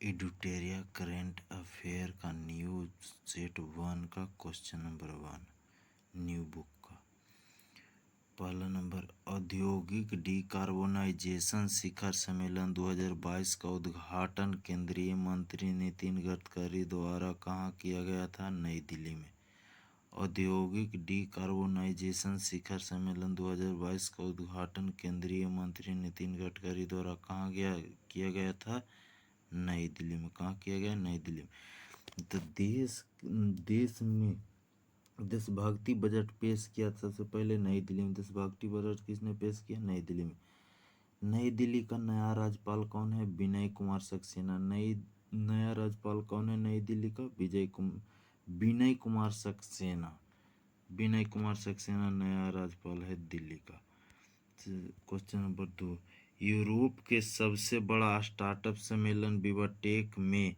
एडुटेरिया current affair का news set 1 का question number 1 new book का। पहला नंबर, औद्योगिक डिकार्बोनाइजेशन शिखर सम्मेलन 2022 का उद्घाटन केंद्रीय मंत्री नितिन गडकरी द्वारा कहाँ किया गया था? नई दिल्ली में। औद्योगिक डिकार्बोनाइजेशन शिखर सम्मेलन 2022 का उद्घाटन केंद्रीय मंत्री नितिन गडकरी द्वारा कहाँ किया गया था? नई दिल्ली में। कहाँ किया गया? नई दिल्ली में। तो देश में देशभक्ति बजट पेश किया सबसे पहले नई दिल्ली में। देशभक्ति बजट किसने पेश किया? नई दिल्ली में। नई दिल्ली का नया राज्यपाल कौन है? विनय कुमार सक्सेना। नया राज्यपाल कौन है नई दिल्ली का? विनय कुमार सक्सेना। विनय कुमार सक्सेना नया राज्यपाल है दिल्ली का। क्वेश्चन नंबर 2, यूरोप के सबसे बड़ा स्टार्टअप सम्मेलन विवाटेक में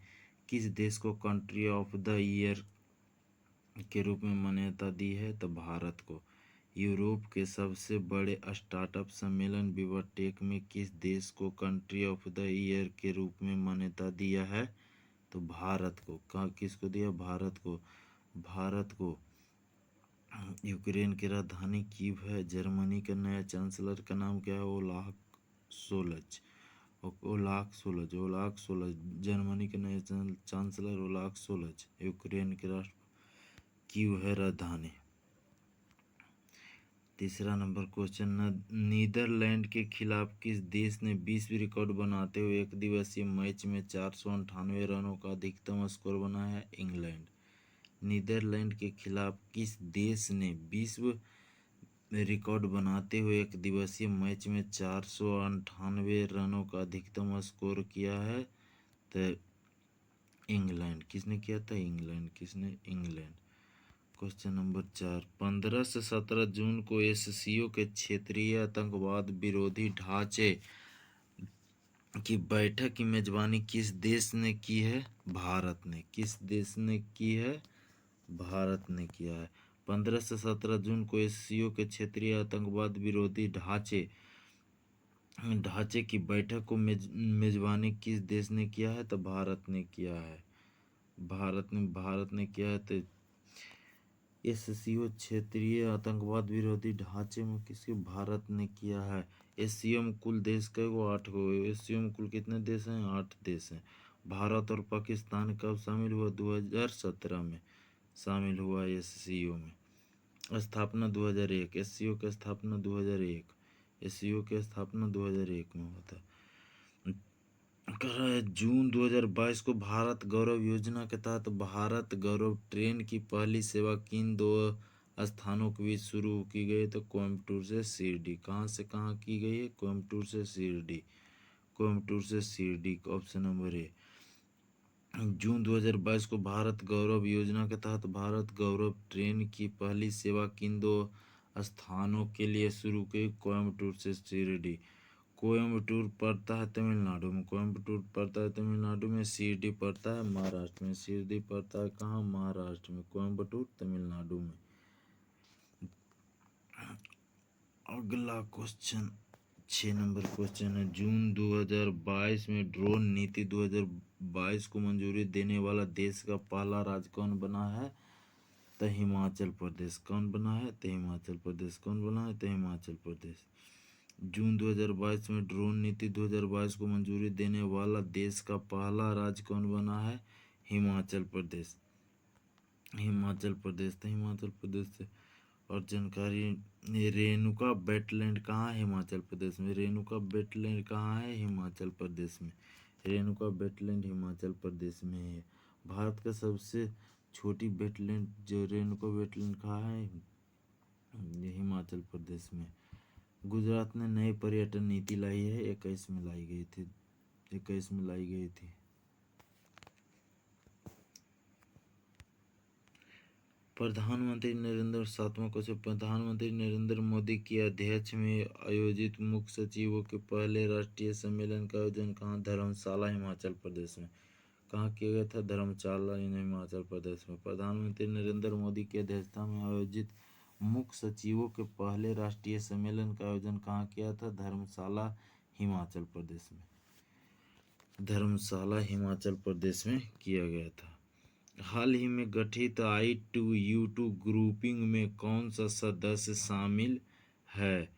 किस देश को कंट्री ऑफ द ईयर के रूप में मान्यता दी है? तो भारत को। यूरोप के सबसे बड़े स्टार्टअप सम्मेलन विवाटेक में किस देश को कंट्री ऑफ द ईयर के रूप में मान्यता दिया है? तो भारत को। कहाँ किसको दिया? भारत को। भारत को। यूक्रेन की राजधानी कीव है। जर्मनी का नया चांसलर का नाम क्या है? ओलाफ सोलज। जर्मनी के नए चांसलर ओलाफ सोलज। यूक्रेन के राष्ट्र कीव है राजधानी। तीसरा नंबर क्वेश्चन, नीदरलैंड के खिलाफ किस देश ने विश्व रिकॉर्ड बनाते हुए एक दिवसीय मैच में 498 रनों का अधिकतम स्कोर बनाया है? इंग्लैंड। नीदरलैंड के खिलाफ किस देश ने विश्व रिकॉर्ड बनाते हुए एक दिवसीय मैच में 498 रनों का अधिकतम स्कोर किया है? तो इंग्लैंड। किसने किया था? इंग्लैंड। किसने? इंग्लैंड। क्वेश्चन नंबर 4, 15 से 17 जून को एससीओ के क्षेत्रीय आतंकवाद विरोधी ढांचे की बैठक की मेजबानी किस देश ने की है? भारत ने। किस देश ने की है? भारत ने किया है। 15 से 17 जून को एससीओ के क्षेत्रीय आतंकवाद विरोधी ढांचे की बैठक को मेजबानी किस देश ने किया है? तो भारत ने किया है। भारत ने किया है। तो एससीओ क्षेत्रीय आतंकवाद विरोधी ढांचे में किसके? भारत ने किया है। एससीओ में कुल देश के वो 8 हो गए। एससीओ में कुल कितने देश हैं? 8 देश हैं। भारत और पाकिस्तान कब शामिल हुआ? 2017 में शामिल हुआ एससीओ में। स्थापना 2001। एससीओ की स्थापना 2001। एससीओ की स्थापना 2001 में होता है। कर रहा है जून 2022 को भारत गौरव योजना के तहत भारत गौरव ट्रेन की पहली सेवा किन 2 स्थानों के बीच शुरू की गई? तो कोयम्बटूर से शिरडी। कहाँ से कहाँ की गई है? कोयम्बटूर से शिरडी। कोयम्बटूर से शिरडी। Option number A. जून 2022 को भारत गौरव योजना के तहत भारत गौरव ट्रेन की पहली सेवा किन 2 स्थानों के लिए शुरू की? कोयम्बटूर से शिरडी। कोयम्बटूर पड़ता है तमिलनाडु में। कोयम्बटूर पड़ता है तमिलनाडु में। शिरडी पड़ता है महाराष्ट्र में। शिरडी पड़ता है कहाँ? महाराष्ट्र में। कोयम्बटूर तमिलनाडु में। अगला क्वेश्चन 6 नंबर क्वेश्चन है, जून 2022 में ड्रोन नीति 2022 को मंजूरी देने वाला देश का पहला राज्य कौन बना है? तो हिमाचल प्रदेश। कौन बना है? तो हिमाचल प्रदेश। कौन बना है? तो हिमाचल प्रदेश। जून 2022 में ड्रोन नीति 2022 को मंजूरी देने वाला देश का पहला राज्य कौन बना है? हिमाचल प्रदेश। हिमाचल प्रदेश। तो हिमाचल प्रदेश से और जानकारी, रेणुका वेटलैंड कहाँ है? हिमाचल प्रदेश में। रेणुका वेटलैंड कहाँ है? हिमाचल प्रदेश में। रेणुका वेटलैंड हिमाचल प्रदेश में है। भारत का सबसे छोटी वेटलैंड जो रेणुका वेटलैंड कहाँ है? हिमाचल प्रदेश में। गुजरात ने नई पर्यटन नीति लाई है। 21 में लाई गई थी। 21 में लाई गई थी। प्रधानमंत्री नरेंद्र मोदी की अध्यक्ष में आयोजित मुख्य सचिवों के पहले राष्ट्रीय सम्मेलन का आयोजन कहाँ? धर्मशाला हिमाचल प्रदेश में। कहाँ किया गया था? धर्मशाला हिमाचल प्रदेश में। प्रधानमंत्री नरेंद्र मोदी की अध्यक्षता में आयोजित मुख्य सचिवों के पहले राष्ट्रीय सम्मेलन का आयोजन कहाँ किया था? धर्मशाला हिमाचल प्रदेश में। धर्मशाला हिमाचल प्रदेश में किया गया था। हाल ही में गठित I2U2 ग्रुपिंग में कौन सा सदस्य शामिल है?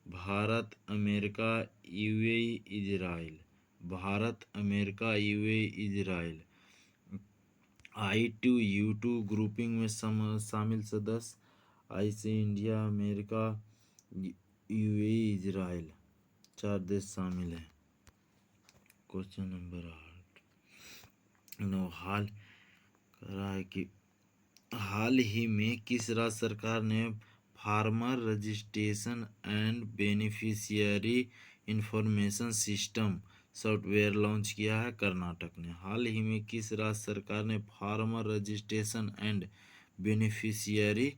Bharat, America, UAE, Israel. Bharat, America, UAE, Israel. I2U2 grouping में शामिल सदस्य आई से इंडिया, अमेरिका, यूएई, इजराइल, 4 देश शामिल हैं। क्वेश्चन नंबर 8 हाल कर रहा है कि हाल ही में किस राज्य सरकार ने farmer registration and beneficiary information system software launch किया है? कर्नाटक ने। हाल ही में किस राज्य सरकार ने farmer registration and beneficiary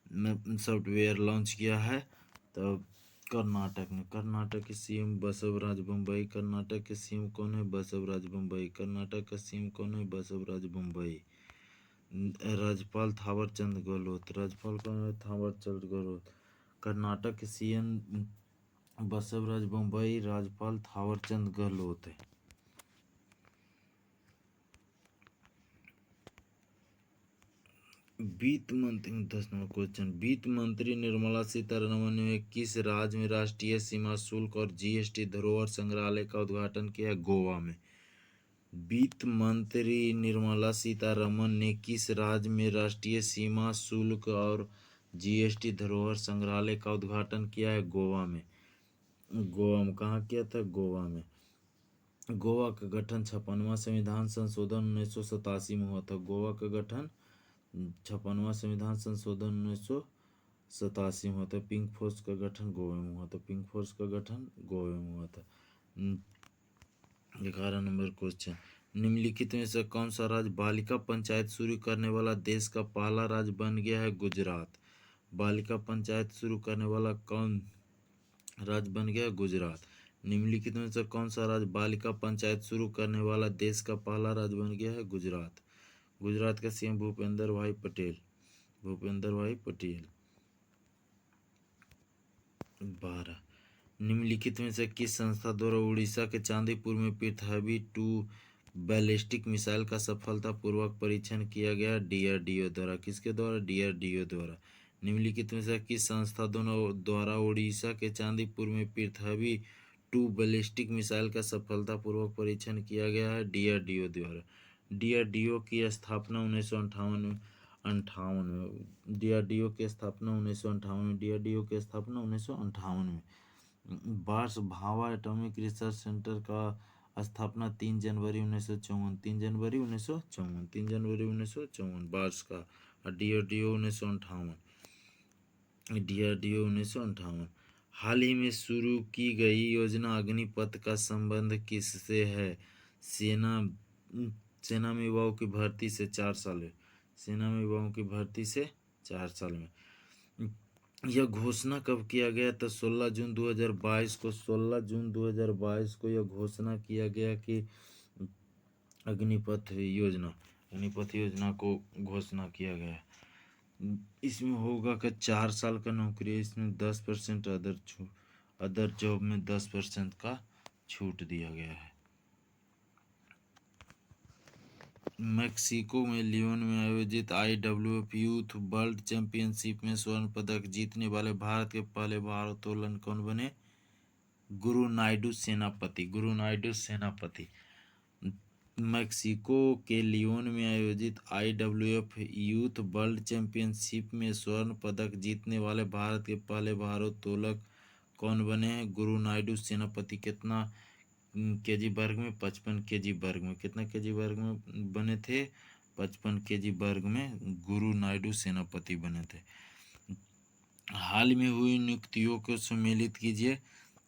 software launch किया है? तो कर्नाटक ने। कर्नाटक के सीएम बसवराज बोम्मई। कर्नाटक के सीएम कौन है? बसवराज बोम्मई। कर्नाटक का सीएम कौन है? बसवराज बोम्मई। राज्यपाल थावरचंद गहलोत। राज्यपाल कौन है? थावरचंद गहलोत। कर्नाटक के सीएम बसवराज बोम्मई, राज्यपाल थावरचंद गहलोत है। वित्त मंत्री 10 नंबर क्वेश्चन, वित्त मंत्री निर्मला सीतारमण ने किस राज्य में राष्ट्रीय सीमा शुल्क और जीएसटी धरोहर संग्रहालय का उद्घाटन किया? गोवा में। वित्त मंत्री निर्मला सीतारमण ने किस राज्य में राष्ट्रीय सीमा शुल्क और जीएसटी धरोहर संग्रहालय का उद्घाटन किया है? गोवा में। गोवा में कहाँ किया था? गोवा में। गोवा का गठन 56वां संविधान संशोधन 1987 में हुआ था। गोवा का गठन 56वां संविधान संशोधन 1987 में हुआ था। पिंक फोर्स का गठन गोवा में हुआ था। पिंक फोर्स का गठन गोवा में हुआ था। 11 नंबर क्वेश्चन, निम्नलिखित में से कौन सा राज्य बालिका पंचायत शुरू करने वाला देश का पहला राज्य बन गया है? गुजरात। बालिका पंचायत शुरू करने वाला कौन राज्य बन गया? गुजरात। निम्नलिखित में से कौन सा राज्य बालिका पंचायत शुरू करने वाला देश का पहला राज्य बन गया है? गुजरात। गुजरात का सीएम भूपेंद्र भाई पटेल। भूपेंद्र भाई पटेल। 12, निम्नलिखित में से किस संस्था द्वारा उड़ीसा के चांदीपुर में पृथ्वी-2 बैलिस्टिक मिसाइल का सफलतापूर्वक परीक्षण किया गया? डीआरडीओ द्वारा। किसके द्वारा? डीआरडीओ द्वारा। निम्नलिखित में से किस संस्था द्वारा उड़ीसा के चांदीपुर में पृथ्वी-2 बैलिस्टिक मिसाइल का सफलतापूर्वक परीक्षण किया गया है? डीआरडीओ द्वारा। डीआरडीओ की स्थापना 1958 में। डीआरडीओ की स्थापना 1958 में। डीआरडीओ की स्थापना 1958 में। Bars Bhabha atomic research centre का स्थापना 3 जनवरी 1954। 3 जनवरी 1954। 3 जनवरी 1954 बार्स का। और डीआरडीओ 1958। डीआरडीओ 1958। हाल ही में शुरू की गई योजना अग्निपथ का संबंध किससे है? सेना में युवाओं की भर्ती से 4 साल में। सेना में युवाओं की भर्ती से 4 साल में। यह घोषणा कब किया गया था? 16 जून 2022 को। 16 जून 2022 को यह घोषणा किया गया कि अग्निपथ योजना को घोषणा किया गया। इसमें होगा कि 4 साल का नौकरी है। इसमें 10% अदर जॉब में 10% का छूट दिया गया है। मेक्सिको में लियोन में आयोजित IWF यूथ वर्ल्ड चैंपियनशिप में स्वर्ण पदक जीतने वाले भारत के पहले भारोत्तोलन कौन बने? गुरु नायडू सेनापति। गुरु नायडू सेनापति। मेक्सिको के लियोन में आयोजित IWF यूथ वर्ल्ड चैंपियनशिप में स्वर्ण पदक जीतने वाले भारत के पहले भारोत्तोलक कौन बने हैं? गुरु नायडू सेनापति। कितना केजी वर्ग में? 55 केजी वर्ग में। कितना केजी वर्ग में बने थे? 55 केजी वर्ग में गुरु नायडू सेनापति बने थे। हाल में हुई नियुक्तियों को सम्मिलित कीजिए,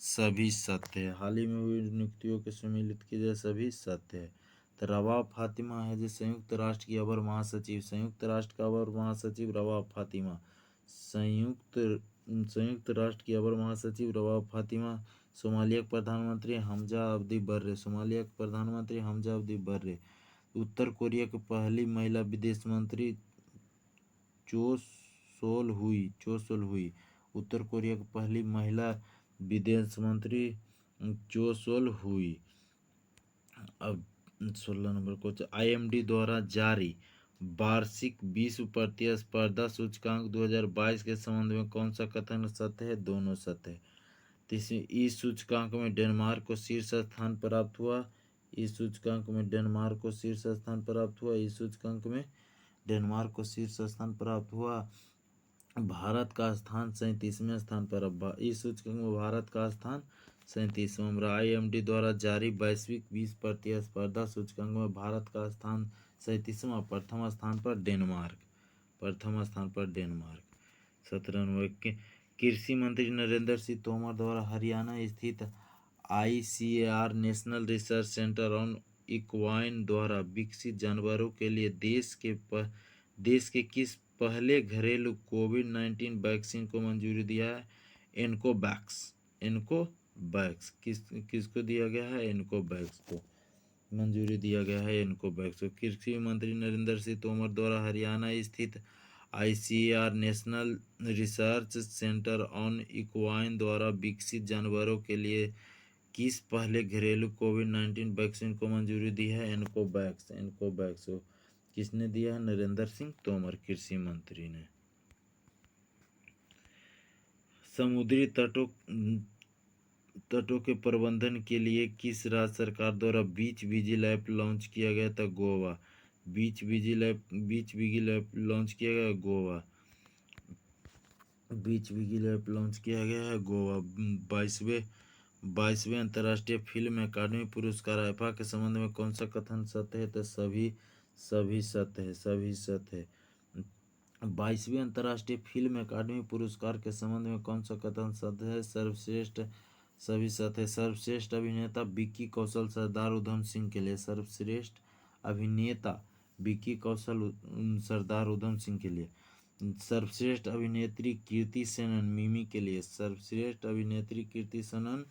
सभी सत्य है। हाल ही में हुई नियुक्तियों को सम्मिलित कीजिए, सभी सत्य है। तो रवा फातिमा है जो संयुक्त राष्ट्र की अवर महासचिव। संयुक्त राष्ट्र का अवर महासचिव रवा फातिमा। संयुक्त राष्ट्र की अवर महासचिव रवा फातिमा। सोमालिया के प्रधानमंत्री हमजा अब्दी बर्रे। सोमालिया के प्रधानमंत्री हमजा अब्दी बर्रे। उत्तर कोरिया की पहली महिला विदेश मंत्री चो सोल हुई। उत्तर कोरिया की पहली महिला विदेश मंत्री चो सोल हुई। अब 16 नंबर क्वेश्चन, IMD द्वारा जारी वार्षिक विश्व प्रतिस्पर्धा सूचकांक 2022 के संबंध में कौन सा कथन सत्य है? दोनों सत्य है। तीसरी, इस सूचकांक में डेनमार्क को शीर्ष स्थान प्राप्त हुआ। इस सूचकांक में डेनमार्क को शीर्ष स्थान प्राप्त हुआ। इस सूचकांक में डेनमार्क को शीर्ष स्थान प्राप्त हुआ। भारत का स्थान 37वें स्थान पर। इस सूचकांक में भारत का स्थान 37वां। IMD द्वारा जारी वैश्विक विश्व प्रतिस्पर्धा सूचकांक में भारत का स्थान 37वां, प्रथम स्थान पर डेनमार्क। प्रथम स्थान पर डेनमार्क। 17 नंबर, कृषि मंत्री नरेंद्र सिंह तोमर द्वारा हरियाणा स्थित ICAR national research centre on equine द्वारा विकसित जानवरों के लिए देश के किस पहले घरेलू कोविड-19 वैक्सीन को मंजूरी दिया है? एनकोवैक्स। एनकोवैक्स किसको दिया गया है? एनकोवैक्स को मंजूरी दिया गया है। एनकोवैक्स को कृषि मंत्री नरेंद्र सिंह तोमर द्वारा हरियाणा स्थित ICAR national research centre on equine द्वारा विकसित जानवरों के लिए किस पहले घरेलू कोविड-19 वैक्सीन को मंजूरी दी है? एनकोवैक्स। एनकोवैक्स को किसने दिया है? नरेंद्र सिंह तोमर, कृषि मंत्री ने। समुद्री तटों के प्रबंधन के लिए किस राज्य सरकार द्वारा बीच विजिल ऐप लॉन्च किया गया था? गोवा। बीच विजिल ऐप लॉन्च किया गया गोवा। बीच विजिल ऐप लॉन्च किया गया है गोवा। 22वें अंतर्राष्ट्रीय फिल्म अकादमी पुरस्कार आइफा के संबंध में कौन सा कथन सत्य है? तो सभी सत्य है। सभी सत्य है। 22वें अंतर्राष्ट्रीय फिल्म अकादमी पुरस्कार के संबंध में कौन सा कथन सत्य है? सर्वश्रेष्ठ। सभी सत्य है। सर्वश्रेष्ठ अभिनेता विक्की कौशल सरदार उधम सिंह के लिए। सर्वश्रेष्ठ अभिनेता विक्की कौशल सरदार उधम सिंह के लिए। सर्वश्रेष्ठ अभिनेत्री कीर्ति सेनन मिमी के लिए। सर्वश्रेष्ठ अभिनेत्री कीर्ति सेनन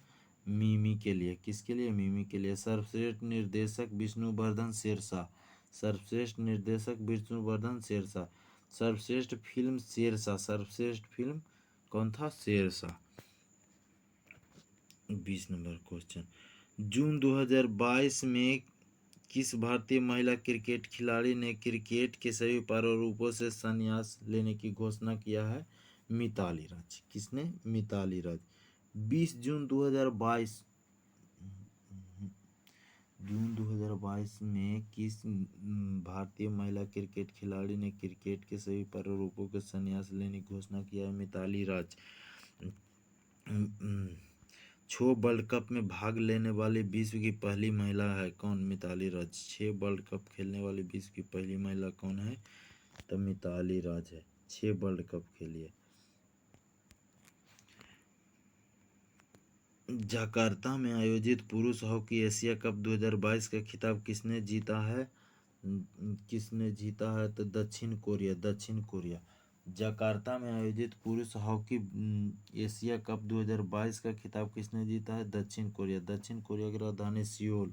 मिमी के लिए। किसके लिए? मिमी के लिए। सर्वश्रेष्ठ निर्देशक विष्णुवर्धन शेरशाह। सर्वश्रेष्ठ निर्देशक विष्णुवर्धन शेरशाह। सर्वश्रेष्ठ फिल्म शेरशाह। सर्वश्रेष्ठ फिल्म कौन था? शेरशाह। 20 नंबर क्वेश्चन, जून 2022 में किस भारतीय महिला क्रिकेट खिलाड़ी ने क्रिकेट के सभी प्रारूपों से संन्यास लेने की घोषणा किया है? मिताली राज। किसने? मिताली राज। 20 जून 2022 में किस भारतीय महिला क्रिकेट खिलाड़ी ने क्रिकेट के सभी प्रारूपों के संन्यास लेने की घोषणा किया है? मिताली राज। 6 वर्ल्ड कप में भाग लेने वाली विश्व की पहली महिला है कौन? मिताली राज। 6 वर्ल्ड कप खेलने वाली विश्व की पहली महिला कौन है? तो मिताली राज है। 6 वर्ल्ड कप खेली है। जकार्ता में आयोजित पुरुष हॉकी एशिया कप 2022 का खिताब किसने जीता है? किसने जीता है? तो दक्षिण कोरिया। दक्षिण कोरिया। जकार्ता में आयोजित पुरुष हॉकी एशिया कप 2022 का खिताब किसने जीता है? दक्षिण कोरिया। दक्षिण कोरिया की राजधानी सियोल।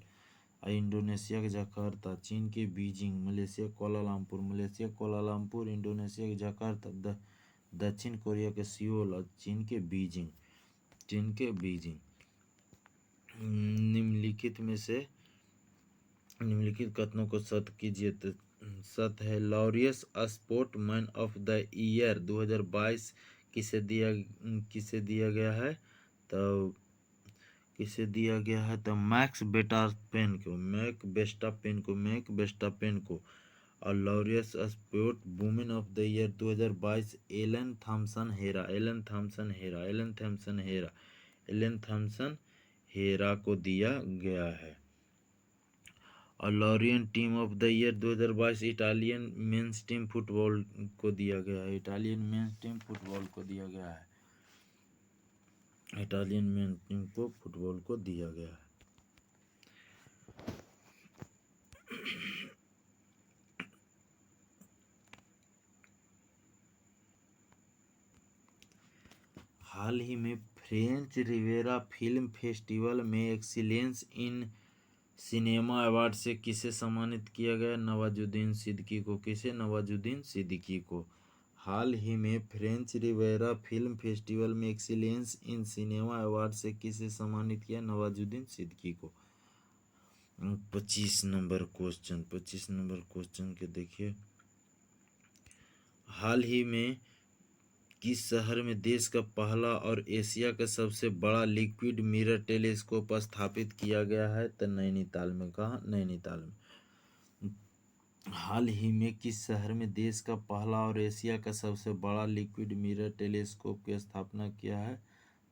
इंडोनेशिया के जकार्ता। चीन के Beijing. Malaysia Kuala Lumpur. Malaysia Kuala Lumpur. Indonesia के जकार्ता। दक्षिण कोरिया के सियोल और चीन के बीजिंग। चीन के बीजिंग। निम्नलिखित में से निम्नलिखित कथनों को सत्य कीजिए। तो सत्य है, Laureus sportsman of the year 2022 किसे दिया गया है? तो किसे दिया गया है? तो मैक्स वेस्टापेन को। और Laureus sport women of the year 2022 Elaine Thompson Herah को दिया गया है। और Laureus team of the year 2022 Italian men's team football को दिया गया है। इटालियन मेंस टीम फुटबॉल को दिया गया है। इटालियन मेंस टीम को फुटबॉल को दिया गया है। हाल ही में फ्रेंच रिवेरा फिल्म फेस्टिवल में एक्सीलेंस इन सिनेमा अवार्ड से किसे सम्मानित किया गया? नवाजुद्दीन सिद्दीकी को। किसे? नवाजुद्दीन सिद्दीकी को। हाल ही में फ्रेंच रिवेरा फिल्म फेस्टिवल में एक्सीलेंस इन सिनेमा अवार्ड से किसे सम्मानित किया? नवाजुद्दीन सिद्दीकी को। 25 नंबर क्वेश्चन के देखिए, हाल ही में किस शहर में देश का पहला और एशिया का सबसे बड़ा लिक्विड मिरर टेलीस्कोप स्थापित किया गया है? तो नैनीताल में। कहाँ? नैनीताल में। हाल ही में किस शहर में देश का पहला और एशिया का सबसे बड़ा लिक्विड मिरर टेलीस्कोप की स्थापना किया है?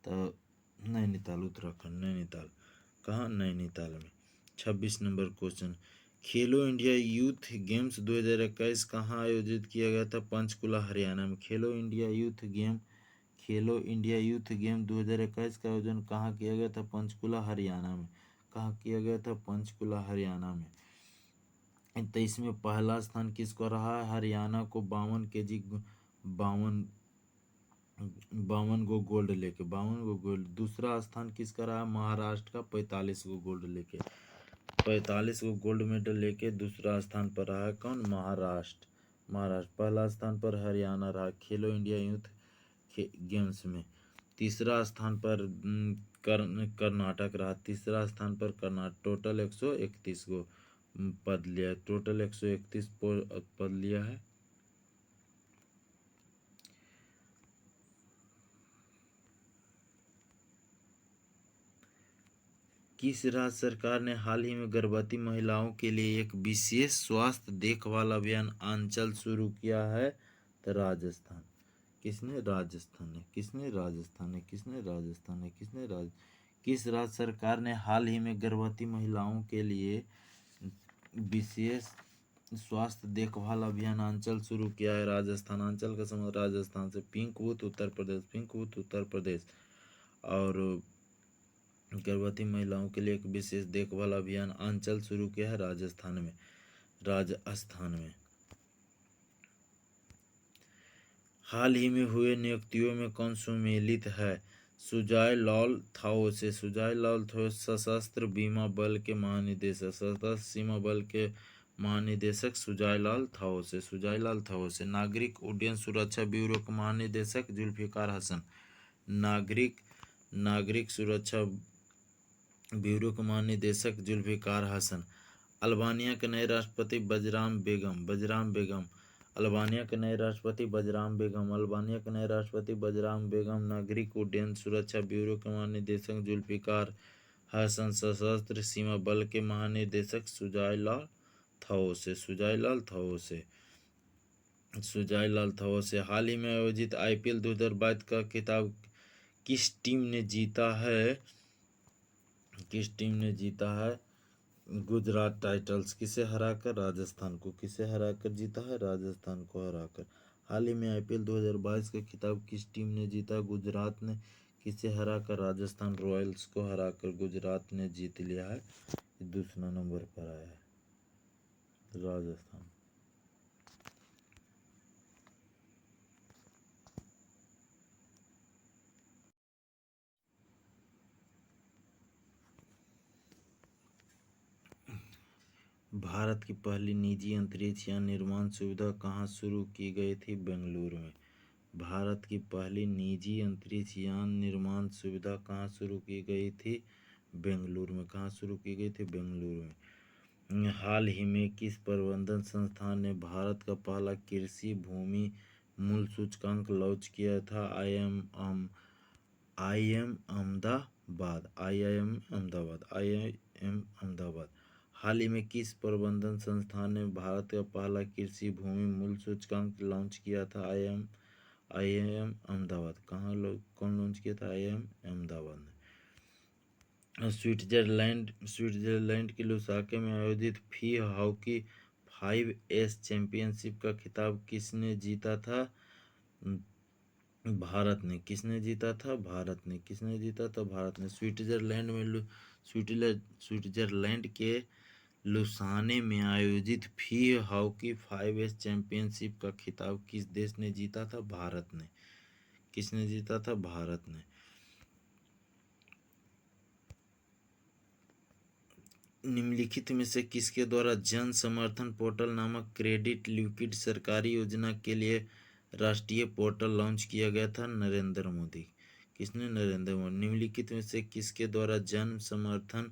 तो नैनीताल, उत्तराखंड, नैनीताल। कहाँ? नैनीताल में। 26 नंबर क्वेश्चन, खेलो इंडिया यूथ गेम्स 2021 कहाँ आयोजित किया गया था? पंचकुला, हरियाणा में। खेलो इंडिया यूथ गेम 2021 का आयोजन कहाँ किया गया था? पंचकुला, हरियाणा में। कहाँ किया गया था? पंचकुला, हरियाणा में। तो इसमें पहला स्थान किसको रहा है? हरियाणा को 52 केजी 52 गो गोल्ड लेके, 52 गो गोल्ड। दूसरा स्थान किसका रहा? महाराष्ट्र का 45 गो गोल्ड लेके, 45 गो गोल्ड मेडल लेके दूसरा स्थान पर रहा है। कौन? महाराष्ट्र। पहला स्थान पर हरियाणा रहा खेलो इंडिया यूथ गेम्स में। तीसरा स्थान पर कर्नाटक रहा। तीसरा स्थान पर कर्नाटक। टोटल 131 गो पद लिया है। टोटल 131 पद लिया है। किस राज्य सरकार ने हाल ही में गर्भवती महिलाओं के लिए एक विशेष स्वास्थ्य देखभाल अभियान आंचल शुरू किया है? तो राजस्थान। किसने? राजस्थान ने। किस राज्य सरकार ने हाल ही में गर्भवती महिलाओं के लिए विशेष स्वास्थ्य देखभाल अभियान आंचल शुरू किया है? राजस्थान। आंचल का संबंध राजस्थान से। Pink booth Uttar Pradesh. और गर्भवती महिलाओं के लिए एक विशेष देखभाल अभियान आंचल शुरू किया है राजस्थान में। हाल ही में हुए नियुक्तियों में कौन सुमेलित है? सुजाय लाल थाओ से। सशस्त्र बीमा बल के महानिदेशक, सशस्त्र सीमा बल के महानिदेशक सुजाय लाल थाओ से। नागरिक उड्डयन सुरक्षा ब्यूरो के महानिदेशक जुल्फिकार हसन। नागरिक सुरक्षा ब्यूरो के महानिदेशक जुल्फिकार हसन। अल्बानिया के नए राष्ट्रपति बजराम बेगम। अल्बानिया के नए राष्ट्रपति बजराम बेगम। नागरिक उड्डयन सुरक्षा ब्यूरो के महानिदेशक जुल्फिकार हसन। सशस्त्र सीमा बल के महानिदेशक सुजाय लाल थाओ से। हाल ही में आयोजित IPL 2022 का खिताब किस टीम ने जीता है? गुजरात टाइटंस। किसे हराकर? राजस्थान को। किसे हराकर जीता है? राजस्थान को हराकर। हाल ही में IPL 2022 का खिताब किस टीम ने जीता? गुजरात ने। किसे हराकर? राजस्थान रॉयल्स को हराकर गुजरात ने जीत लिया है। दूसरा नंबर पर आया है राजस्थान। भारत की पहली निजी अंतरिक्ष यान निर्माण सुविधा कहाँ शुरू की गई थी? बेंगलुरु में। भारत की पहली निजी अंतरिक्ष यान निर्माण सुविधा कहाँ शुरू की गई थी? बेंगलुरु में। कहाँ शुरू की गई थी? बेंगलुरु में। हाल ही में किस प्रबंधन संस्थान ने भारत का पहला कृषि भूमि मूल्य सूचकांक लॉन्च किया था? IIM अहमदाबाद। हाल ही में किस प्रबंधन संस्थान ने भारत का पहला कृषि भूमि मूल्य सूचकांक लॉन्च किया था? IIM अहमदाबाद। कौन लॉन्च किया था? IIM अहमदाबाद ने। स्विट्जरलैंड के लुसाके में आयोजित फी हॉकी 5S चैंपियनशिप का खिताब किसने जीता था? भारत ने। किसने जीता था? भारत ने। स्विट्जरलैंड के लुसाने में आयोजित फी हॉकी 5S चैंपियनशिप का खिताब किस देश ने जीता था? भारत ने। किसने जीता था? भारत ने। निम्नलिखित में से किसके द्वारा जन समर्थन पोर्टल नामक क्रेडिट लिक्विड सरकारी योजना के लिए राष्ट्रीय पोर्टल लॉन्च किया गया था? नरेंद्र मोदी। किसने? नरेंद्र मोदी। निम्नलिखित में से किसके द्वारा जन समर्थन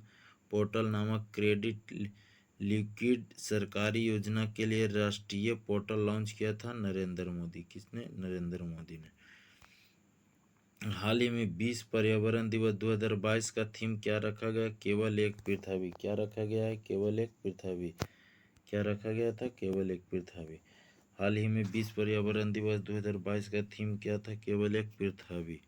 पोर्टल नामक क्रेडिट लिक्विड सरकारी योजना के लिए राष्ट्रीय पोर्टल लॉन्च किया था? नरेंद्र मोदी। किसने? नरेंद्र मोदी ने। हाल ही में 20 पर्यावरण दिवस 2022 का थीम क्या रखा गया? केवल एक पृथ्वी। क्या रखा गया है? केवल एक पृथ्वी। क्या रखा गया था? केवल एक पृथ्वी। हाल ही में 20 पर्यावरण दिवस 2022 का थीम क्या था? केवल एक पृथ्वी।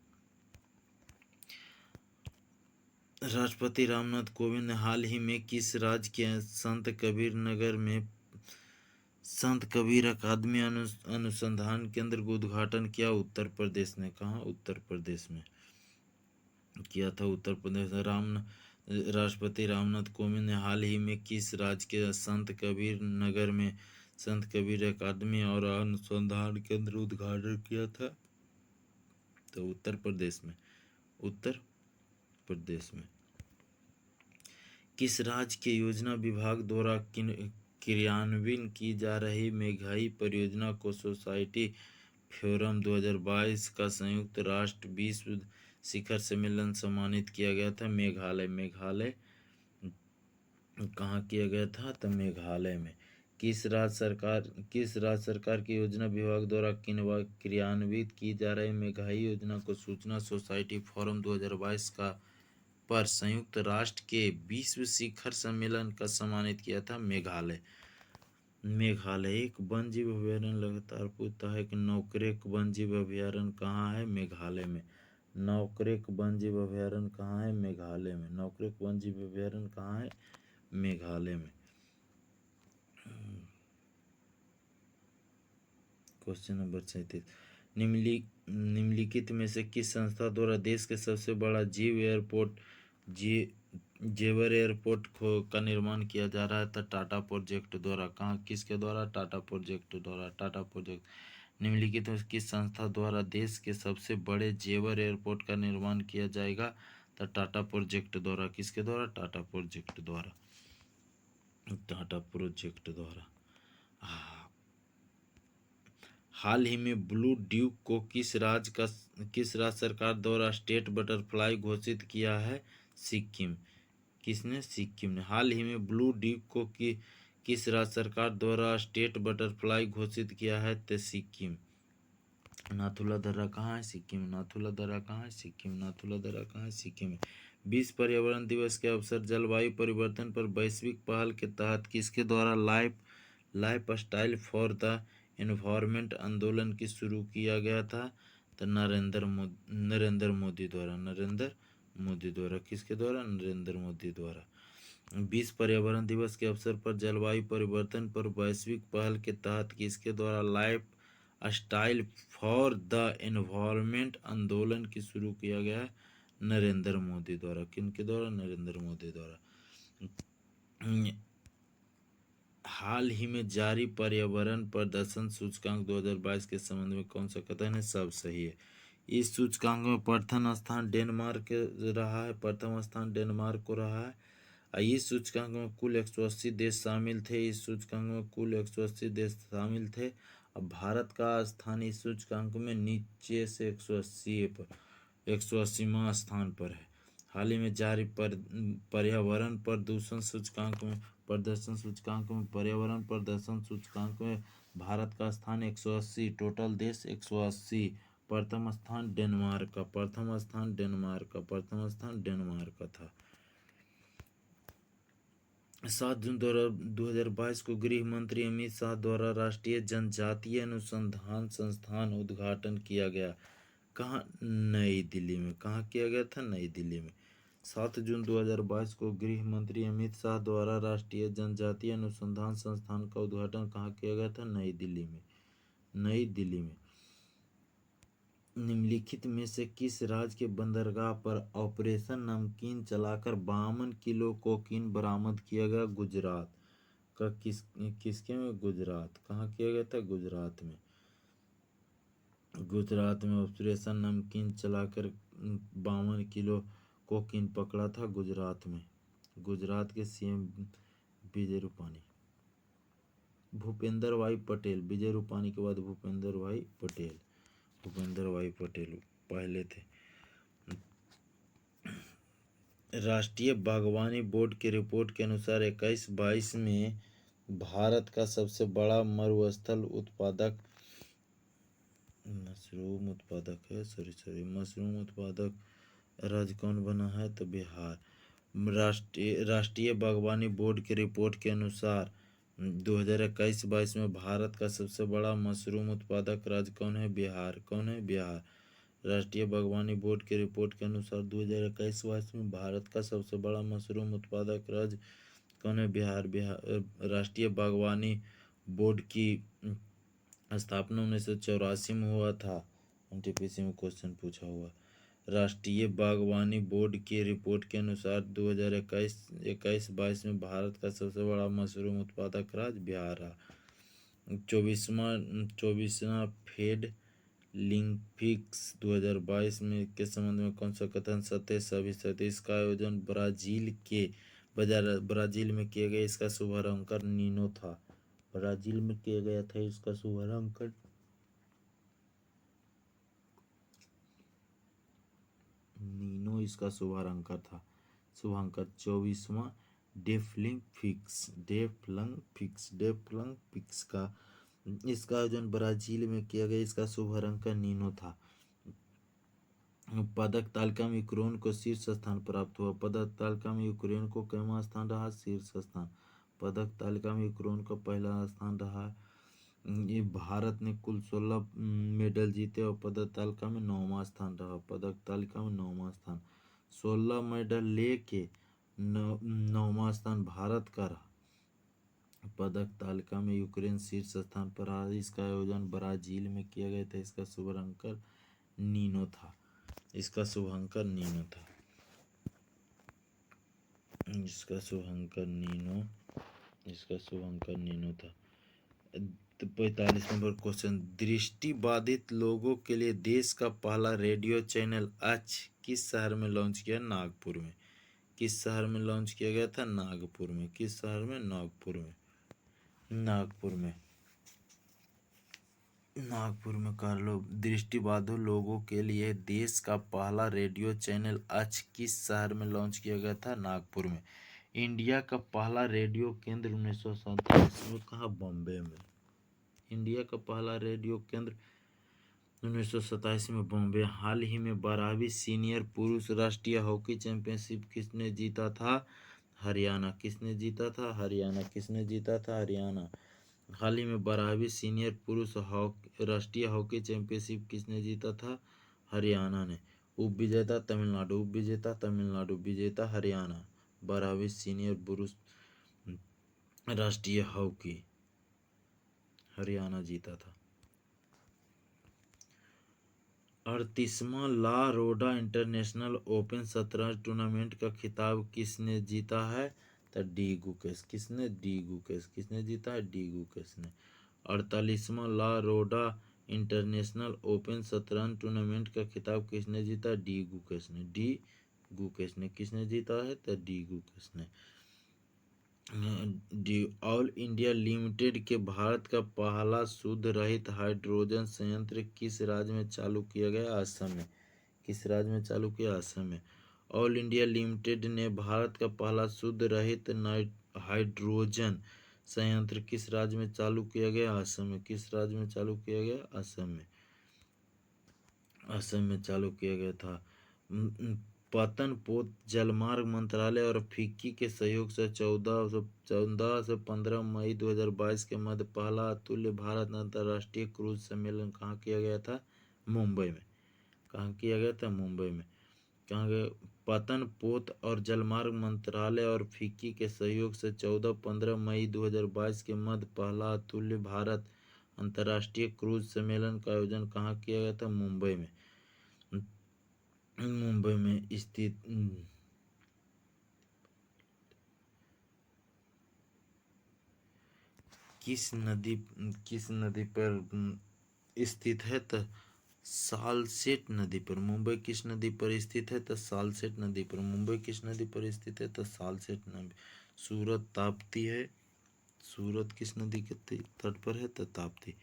राष्ट्रपति रामनाथ कोविंद ने हाल ही में किस राज्य के संत कबीर नगर में संत कबीर अकादमी अनुसंधान केंद्र का उद्घाटन किया? उत्तर प्रदेश ने। कहा? उत्तर प्रदेश में किया था। उत्तर प्रदेश राष्ट्रपति रामनाथ कोविंद ने हाल ही में किस राज्य के संत कबीर नगर में संत कबीर अकादमी और अनुसंधान केंद्र उद्घाटन किया था? तो उत्तर प्रदेश में। उत्तर प्रदेश में। किस राज्य के योजना विभाग द्वारा क्रियान्वित की जा रही मेघाई परियोजना को सोसाइटी फोरम 2022 का संयुक्त राष्ट्र विश्व शिखर सम्मेलन सम्मानित किया गया था? मेघालय। मेघालय कहाँ किया गया था? तो मेघालय में। किस राज्य सरकार की योजना विभाग द्वारा क्रियान्वित की जा रही मेघाई योजना को सूचना सोसाइटी फोरम 2022 का पर संयुक्त राष्ट्र के विश्व शिखर सम्मेलन का सम्मानित किया था? मेघालय। मेघालय। एक वन जीव अभ्यारण्य लगातार पूछता है कि नोकरेक वन जीव अभ्यारण्य कहाँ है? मेघालय में। नोकरेक वन जीव अभ्यारण्य कहाँ है? मेघालय में। नोकरेक वन जीव अभ्यारण्य कहाँ है? मेघालय में। Question number 37। निम्नलिखित में से किस संस्था द्वारा देश के सबसे बड़ा जेवर एयरपोर्ट का निर्माण किया जा रहा है? था टाटा प्रोजेक्ट द्वारा। कहाँ? किसके द्वारा? टाटा प्रोजेक्ट द्वारा। टाटा प्रोजेक्ट। निम्नलिखित में किस संस्था द्वारा देश के सबसे बड़े जेवर एयरपोर्ट का निर्माण किया जाएगा? तो टाटा प्रोजेक्ट द्वारा। किसके द्वारा? टाटा प्रोजेक्ट द्वारा। टाटा प्रोजेक्ट द्वारा। हाल ही में ब्लू ड्यूक को किस राज्य सरकार द्वारा स्टेट बटरफ्लाई घोषित किया है? सिक्किम। किसने? सिक्किम ने। हाल ही में ब्लू ड्यूक को किस राज्य सरकार द्वारा स्टेट बटरफ्लाई घोषित किया है? तो सिक्किम। नाथुला दर्रा कहाँ है? सिक्किम। नाथुला दर्रा कहाँ है? सिक्किम। नाथुला दर्रा कहाँ है? सिक्किम। 20 पर्यावरण दिवस के अवसर जलवायु परिवर्तन पर वैश्विक पहल के तहत किसके द्वारा life style for the environment आंदोलन की शुरू किया गया था? तो नरेंद्र मोदी द्वारा। नरेंद्र मोदी द्वारा। किसके द्वारा? नरेंद्र मोदी द्वारा। 20 पर्यावरण दिवस के अवसर पर जलवायु परिवर्तन पर वैश्विक पहल के तहत किसके द्वारा life style for the environment आंदोलन की शुरू किया गया है? नरेंद्र मोदी द्वारा। किनके द्वारा? नरेंद्र मोदी द्वारा। हाल ही में जारी पर्यावरण प्रदर्शन सूचकांक 2022 के संबंध में कौन सा कथन है? सब सही है। इस सूचकांक में प्रथम स्थान डेनमार्क रहा है। प्रथम स्थान डेनमार्क को रहा है। इस सूचकांक में कुल 180 देश शामिल थे। इस सूचकांक में कुल 180 देश शामिल थे। अब भारत का स्थान इस सूचकांक में नीचे से 180वां स्थान पर है। हाल ही में जारी पर्यावरण प्रदर्शन सूचकांक में पर्यावरण प्रदर्शन सूचकांक में भारत का स्थान 180। टोटल देश 180। प्रथम स्थान डेनमार्क का। प्रथम स्थान डेनमार्क का था। 7 जून 2022 को गृह मंत्री अमित शाह द्वारा राष्ट्रीय जनजातीय अनुसंधान संस्थान उद्घाटन किया गया। कहाँ? नई दिल्ली में। कहाँ किया गया था? नई दिल्ली में। 7 जून 2022 को गृह मंत्री अमित शाह द्वारा राष्ट्रीय जनजातीय अनुसंधान संस्थान का उद्घाटन कहाँ किया गया था? नई दिल्ली में। नई दिल्ली में। निम्नलिखित में से किस राज्य के बंदरगाह पर ऑपरेशन नमकीन चलाकर 52 किलो कोकीन बरामद किया गया? गुजरात का। किसके में? गुजरात। कहाँ किया गया था? गुजरात में। गुजरात में ऑपरेशन नमकीन चलाकर 52 किलो कोकीन पकड़ा था गुजरात में। गुजरात के सीएम विजय रूपानी। भूपेंद्र भाई पटेल। विजय रूपानी के बाद भूपेंद्र भाई पटेल पहले थे। राष्ट्रीय बागवानी बोर्ड की रिपोर्ट के अनुसार 21-22 में भारत का सबसे बड़ा मरुस्थल उत्पादक मशरूम उत्पादक राज्य कौन बना है? तो बिहार। राष्ट्रीय बागवानी बोर्ड की रिपोर्ट के अनुसार 2021-22 में भारत का सबसे बड़ा मशरूम उत्पादक राज्य कौन है? बिहार। कौन है? बिहार। राष्ट्रीय बागवानी बोर्ड की रिपोर्ट के अनुसार 2021-22 में भारत का सबसे बड़ा मशरूम उत्पादक राज्य कौन है? बिहार। बिहार। राष्ट्रीय बागवानी बोर्ड की स्थापना 1984 में हुआ था। एनटीपीसी में क्वेश्चन पूछा हुआ। राष्ट्रीय बागवानी बोर्ड की रिपोर्ट के अनुसार 2021-22 में भारत का सबसे बड़ा मशरूम उत्पादक राज्य बिहार रहा। 24वां फेड लिंपिक्स 2022 में के संबंध में कौन सा कथन सत्य सभी सत्य? इसका आयोजन ब्राजील में किया गया। इसका शुभारंभ नीनो था। ब्राजील में किया गया था इसका शुभारंभ नीनो इसका शुभारंभ था। शुभांकर 24वां डेफलिंपिक्स का इसका आयोजन ब्राजील में किया गया। इसका शुभारंभ नीनो था। पदक तालिका में यूक्रेन को शीर्ष स्थान प्राप्त हुआ। पदक तालिका में यूक्रेन को कितना स्थान रहा? शीर्ष स्थान। पदक तालिका में यूक्रेन का पहला स्थान रहा। ये भारत ने कुल 16 मेडल जीते और पदक तालिका में 9वां स्थान रहा। पदक तालिका में 9वां स्थान। 16 मेडल लेके 9वां स्थान भारत का रहा। पदक तालिका में यूक्रेन शीर्ष स्थान पर रहा। इसका आयोजन ब्राजील में किया गया था। इसका शुभांकर नीनो था। इसका शुभांकर नीनो था। 45 नंबर क्वेश्चन। दृष्टिबाधित लोगों के लिए देश का पहला रेडियो चैनल आज किस शहर में लॉन्च किया? नागपुर में। किस शहर में लॉन्च किया गया था? नागपुर में। किस शहर में? नागपुर में। नागपुर में कर लो। दृष्टिबाधित लोगों के लिए देश का पहला रेडियो चैनल आज किस शहर में लॉन्च किया गया था? नागपुर में। इंडिया का पहला रेडियो केंद्र 1947 में कहा? बॉम्बे में। इंडिया का पहला रेडियो केंद्र 1927 में बॉम्बे। हाल ही में 12वीं सीनियर पुरुष राष्ट्रीय हॉकी चैंपियनशिप किसने जीता था? हरियाणा। किसने जीता था? हरियाणा। किसने जीता था? हरियाणा। हाल ही में 12वीं सीनियर पुरुष राष्ट्रीय हॉकी चैंपियनशिप किसने जीता था? हरियाणा ने। उप विजेता तमिलनाडु। उप विजेता तमिलनाडु। विजेता हरियाणा। 12वीं सीनियर पुरुष राष्ट्रीय हॉकी हरियाणा जीता था। 38वां ला रोडा इंटरनेशनल ओपन शतरंज टूर्नामेंट का खिताब किसने जीता है? तो डी गुकेश। किसने? डी गुकेश। किसने जीता है? डी गुकेश ने। 48वां ला रोडा इंटरनेशनल ओपन शतरंज टूर्नामेंट का खिताब किसने जीता? डी गुकेश ने। डी गुकेश ने। किसने जीता है? तो डी गुकेश ने। ऑल इंडिया लिमिटेड के भारत का पहला शुद्ध रहित हाइड्रोजन संयंत्र किस राज्य में चालू किया गया? असम में। किस राज्य में चालू किया? असम में। ऑल इंडिया लिमिटेड ने भारत का पहला शुद्ध रहित हाइड्रोजन संयंत्र किस राज्य में चालू किया गया? असम में। किस राज्य में चालू किया गया? असम में। असम में चालू किया गया था। पतन पोत जलमार्ग मंत्रालय और फिक्की के सहयोग से 14 से 15 मई 2022 के मध्य पहला अतुल्य भारत अंतर्राष्ट्रीय क्रूज सम्मेलन कहाँ किया गया था? मुंबई में। कहाँ किया गया था? मुंबई में। कहाँ गया? पतन पोत और जलमार्ग मंत्रालय और फिक्की के सहयोग से 14-15 मई 2022 के मध्य पहला अतुल्य भारत अंतर्राष्ट्रीय क्रूज सम्मेलन का आयोजन कहाँ किया गया था? मुंबई में। मुंबई में स्थित किस नदी पर स्थित है? तो सालसेट नदी पर। मुंबई किस नदी पर स्थित है? तो सालसेट नदी पर। मुंबई किस नदी पर स्थित है? तो सालसेट नदी। सूरत ताप्ती है। सूरत किस नदी के तट पर है? तो ताप्ती।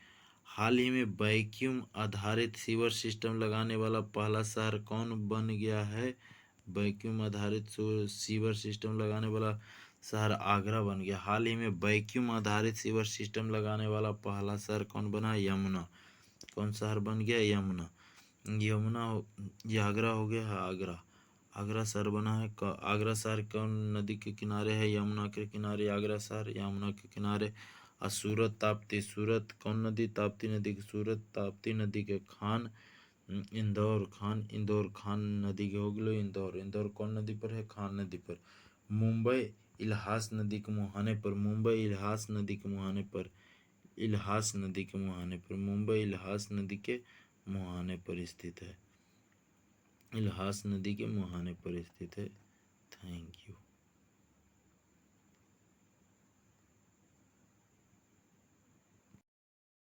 हाल ही में वैक्यूम आधारित सीवर सिस्टम लगाने वाला पहला शहर कौन बन गया है? वैक्यूम आधारित सीवर सिस्टम लगाने वाला शहर आगरा बन गया। हाल ही में वैक्यूम आधारित सीवर सिस्टम लगाने वाला पहला शहर कौन बना? यमुना। कौन शहर बन गया? यमुना। ये आगरा हो गया है। आगरा आगरा शहर बना है। आगरा शहर कौन नदी के किनारे है? यमुना के किनारे आगरा शहर, यमुना के किनारे। और सूरत ताप्ती, सूरत कौन नदी? ताप्ती नदी की सूरत, ताप्ती नदी के खान। इंदौर खान नदी के हो गए। इंदौर कौन नदी पर है? खान नदी पर। मुंबई इल्हास नदी के मुहाने पर, मुंबई इल्हास नदी के मुहाने पर, इल्हास नदी के मुहाने पर, मुंबई इल्हास नदी के मुहाने पर स्थित है। इल्हास नदी के मुहाने पर स्थित है। Thank you.